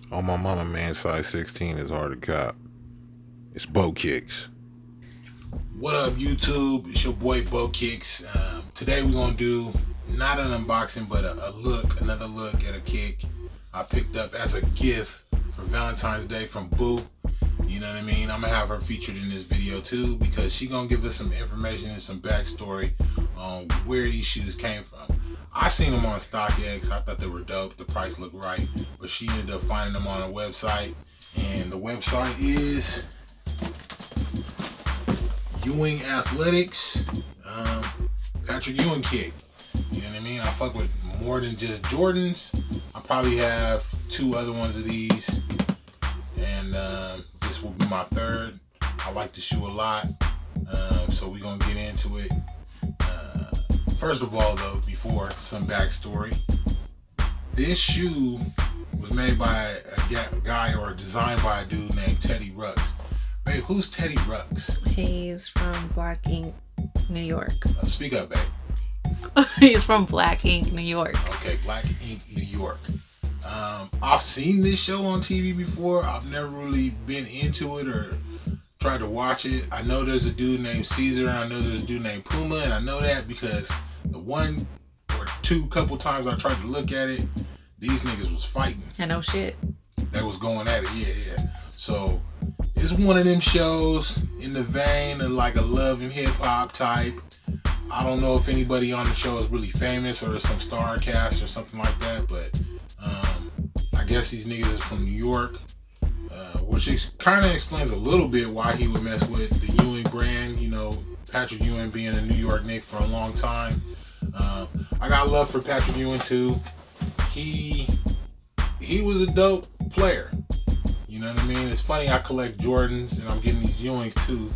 On my mama, man, size 16 is hard to cop. It's Bo Kicks. What up, YouTube? It's your boy Bo Kicks. Today we're gonna do not an unboxing, but another look at a kick I picked up as a gift for Valentine's Day from Boo. You know what I mean? I'm gonna have her featured in this video too because she gonna give us some information and some backstory on where these shoes came from. I seen them on StockX. I thought they were dope. The price looked right, but she ended up finding them on a website, and the website is Ewing Athletics, Patrick Ewing kick. You know what I mean? I fuck with more than just Jordans. I probably have 2 other ones of these, and this will be my 3rd. I like the shoe a lot, so we're gonna get into it. First of all, though, before some backstory, this shoe was made by a guy or designed by a dude named Teddy Ruks. Babe, who's Teddy Ruks? He's from Black Ink, New York. Speak up, babe. He's from Black Ink, New York. Okay, Black Ink, New York. I've seen this show on TV before. I've never really been into it or tried to watch it. I know there's a dude named Caesar, and I know there's a dude named Puma, and I know that because the one or couple times I tried to look at it, these niggas was fighting. I know shit. They was going at it, yeah. So it's one of them shows in the vein of like a love and hip hop type. I don't know if anybody on the show is really famous or some star cast or something like that, but I guess these niggas is from New York, which kind of explains a little bit why he would mess with the Ewing brand. You know, Patrick Ewing being a New York Knick for a long time. I got love for Patrick Ewing too. He was a dope player. You know what I mean? It's funny, I collect Jordans and I'm getting these Ewings too,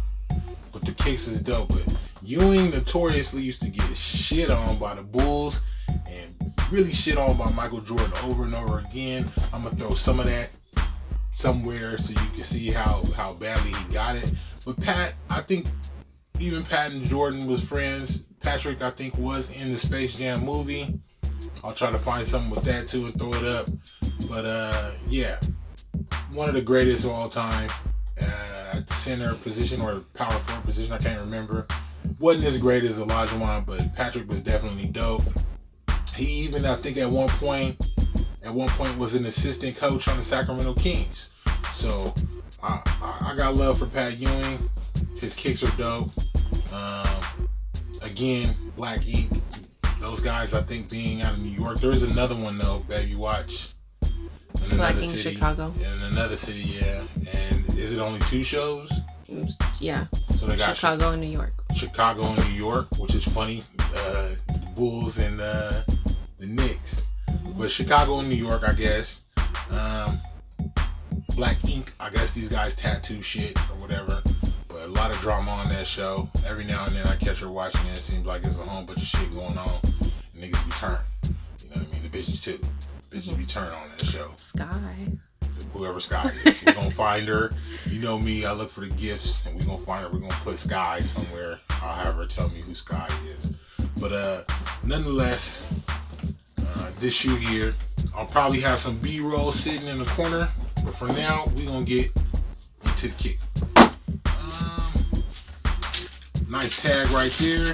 but the case is dope. But Ewing notoriously used to get shit on by the Bulls and really shit on by Michael Jordan over and over again. I'm gonna throw some of that somewhere so you can see how badly he got it. But I think even Pat and Jordan was friends. Patrick, I think, was in the Space Jam movie. I'll try to find something with that too and throw it up. But yeah, one of the greatest of all time at the center position or power forward position. I can't remember. Wasn't as great as Olajuwon, but Patrick was definitely dope. He even, I think, at one point was an assistant coach on the Sacramento Kings. So I got love for Pat Ewing. His kicks are dope. Again, Black Ink. Those guys, I think, being out of New York. There's another one though, Baby Watch. In Black another Ink, city. Chicago. In another city, yeah. And is it only 2 shows? Yeah. So they got Chicago and New York. Chicago and New York, which is funny. The Bulls and the Knicks. But Chicago and New York, I guess. Black Ink, I guess these guys tattoo shit or whatever. But a lot of drama on that show. Every now and then I catch her watching it. It seems like it's a whole bunch of shit going on. And niggas be turned. You know what I mean? The bitches too. Bitches be turned on that show. Sky. Whoever Sky is. We're gonna find her. You know me, I look for the gifts and we're gonna find her. We're gonna put Sky somewhere. I'll have her tell me who Sky is. But nonetheless, this shoe here, I'll probably have some B-roll sitting in the corner. But for now, we're gonna get into the kick. Nice tag right there.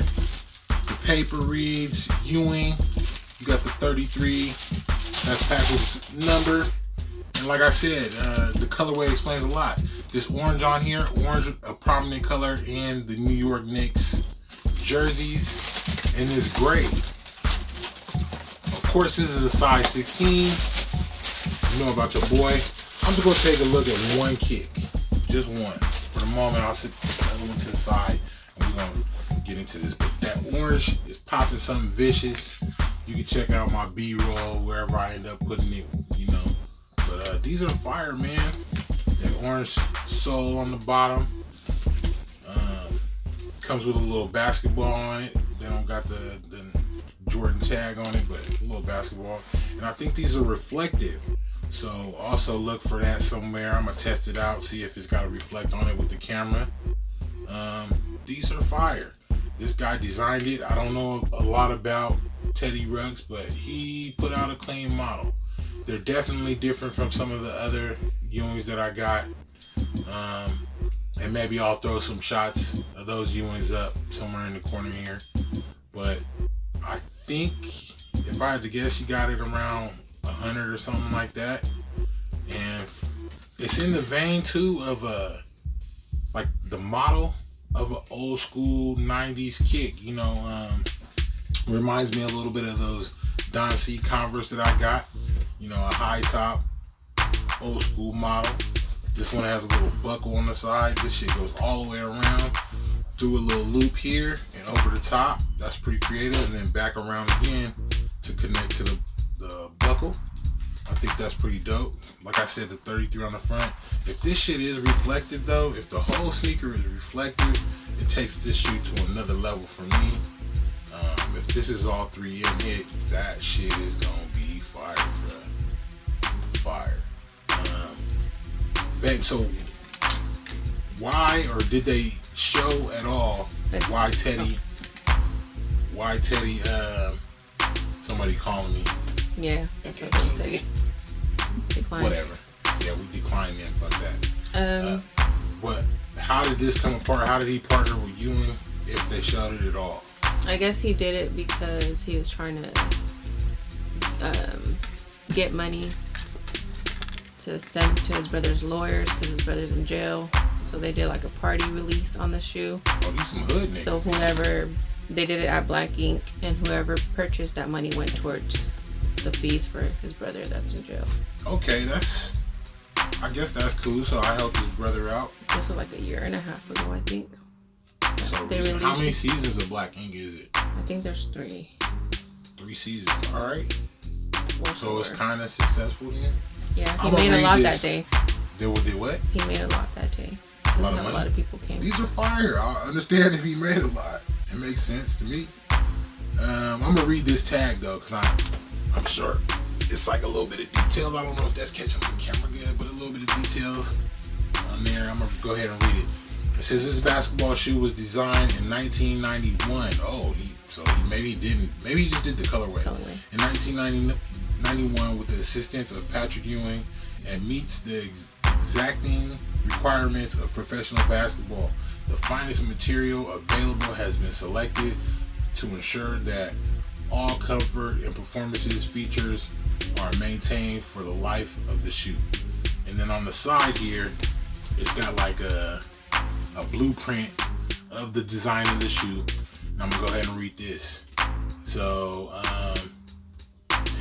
The paper reads Ewing. You got the 33. That's Patrick's number. And like I said, the colorway explains a lot. This orange on here, orange, a prominent color in the New York Knicks jerseys. And this gray. Of course, this is a size 16. You know about your boy. I'm just gonna take a look at one kick. Just one. For the moment, I'll sit the other one to the side and we're gonna get into this. But that orange is popping something vicious. You can check out my B-roll wherever I end up putting it, you know. But these are fire, man. That orange sole on the bottom. Comes with a little basketball on it. They don't got the Jordan tag on it, but a little basketball. And I think these are reflective. So also look for that somewhere. I'm gonna test it out, see if it's got to reflect on it with the camera. These are fire. This guy designed it. I don't know a lot about Teddy Ruks, but he put out a clean model. They're definitely different from some of the other Ewings that I got. And maybe I'll throw some shots of those Ewings up somewhere in the corner here. But I think if I had to guess, you got it around 100 or something like that. And it's in the vein too of like the model of an old school 90s kick. You know, reminds me a little bit of those Don C Converse that I got. You know, a high top, old school model. This one has a little buckle on the side. This shit goes all the way around through a little loop here and over the top. That's pretty creative. And then back around again to connect to the buckle. I think that's pretty dope. Like I said, the 33 on the front. If this shit is reflective though, if the whole sneaker is reflective, it takes this shoe to another level for me. If this is all 3M hit, that shit is gonna be fire, bro. Fire. Babe, so why, or did they show at all why Teddy, somebody calling me. Yeah, that's what I was saying. Decline. Whatever. Yeah, we declined them. Fuck that. What? How did this come apart? How did he partner with Ewing if they showed it at all? I guess he did it because he was trying to get money to send to his brother's lawyers because his brother's in jail. So they did like a party release on the shoe. Oh, these some hood niggas. So whoever, they did it at Black Ink, and whoever purchased that money went towards the fees for his brother that's in jail. Okay, I guess that's cool. So I helped his brother out. This was like a year and a half ago, I think. So how many seasons of Black Ink is it? I think there's 3. 3 seasons. All right. Or So 4. it's kind of successful then. Yeah, he I'ma made a read lot this. that day. Did what? He made a lot that day. A lot of A money. lot of people came. These are fire. I understand if he made a lot. It makes sense to me. I'm gonna read this tag though, cause I'm sure it's like a little bit of details. I don't know if that's catching the camera good, but a little bit of details on there. I'm gonna go ahead and read it. It says this basketball shoe was designed in 1991. Oh, maybe he just did the colorway. In 1991 with the assistance of Patrick Ewing, and meets the exacting requirements of professional basketball. The finest material available has been selected to ensure that all comfort and performances features are maintained for the life of the shoe. And then on the side here, it's got like a blueprint of the design of the shoe. And I'm gonna go ahead and read this. So,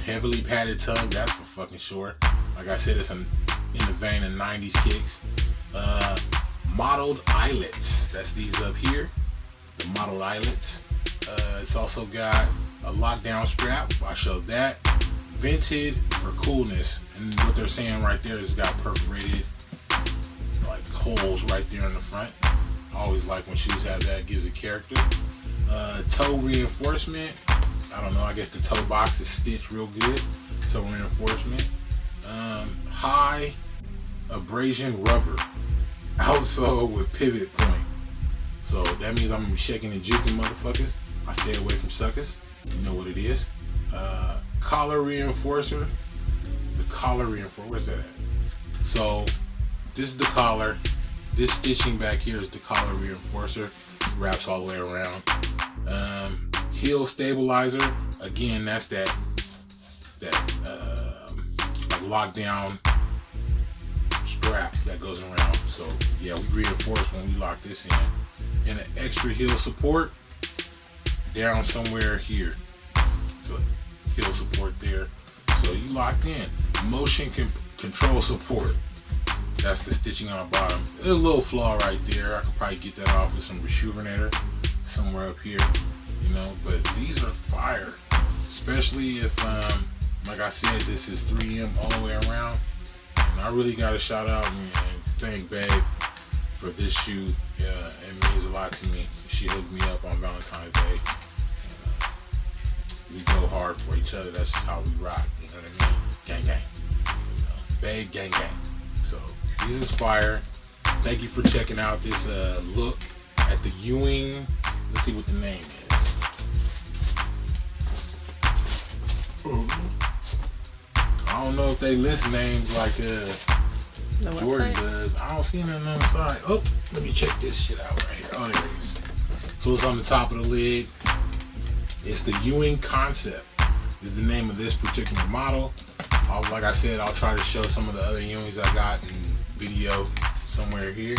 heavily padded tongue, that's for fucking sure. Like I said, it's in the vein of 90s kicks. Modeled eyelets, that's these up here, the modeled eyelets. It's also got a lockdown strap, I showed that. Vented for coolness, and what they're saying right there is it's got perforated like holes right there in the front. I always like when shoes have that, gives it character. Toe reinforcement, I don't know, I guess the toe box is stitched real good. Toe reinforcement. High abrasion rubber outsole with pivot point. So that means I'm gonna be shaking and juking motherfuckers. I stay away from suckers. You know what it is. Collar reinforcer. The collar reinforcer, where's that at? So this is the collar. This stitching back here is the collar reinforcer. Wraps all the way around. Heel stabilizer. Again, that's that like lockdown strap that goes around. So yeah, we reinforce when we lock this in. And an extra heel support down somewhere here. So heel support there. So you locked in. Motion control support. That's the stitching on the bottom. There's a little flaw right there. I could probably get that off with some rejuvenator somewhere up here, you know. But these are fire, especially if, like I said, this is 3M all the way around. And I really got to shout out and thank Babe for this shoe. Yeah, it means a lot to me. She hooked me up on Valentine's Day. And, we go hard for each other. That's just how we rock. You know what I mean? Gang gang. You know, Babe gang gang. So this is fire. Thank you for checking out this look at the Ewing. Let's see what the name is. I don't know if they list names like The Jordan website? does. I don't see nothing on the side. Oh, let me check this shit out right here. Oh, there it is. So it's on the top of the lid. It's the Ewing Concept is the name of this particular model. Like I said, I'll try to show some of the other Ewings I got in video somewhere here.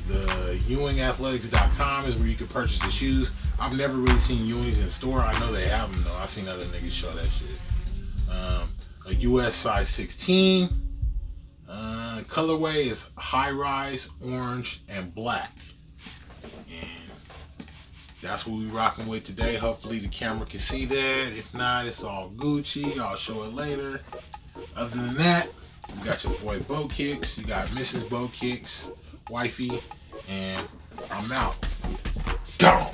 The EwingAthletics.com is where you can purchase the shoes. I've never really seen Ewings in store. I know they have them though. I've seen other niggas show that shit. A US size 16. Colorway is high rise, orange, and black. And that's what we rocking with today. Hopefully the camera can see that. If not, it's all Gucci. I'll show it later. Other than that, you got your boy Bo Kicks. You got Mrs. Bo Kicks, wifey, and I'm out. Gone.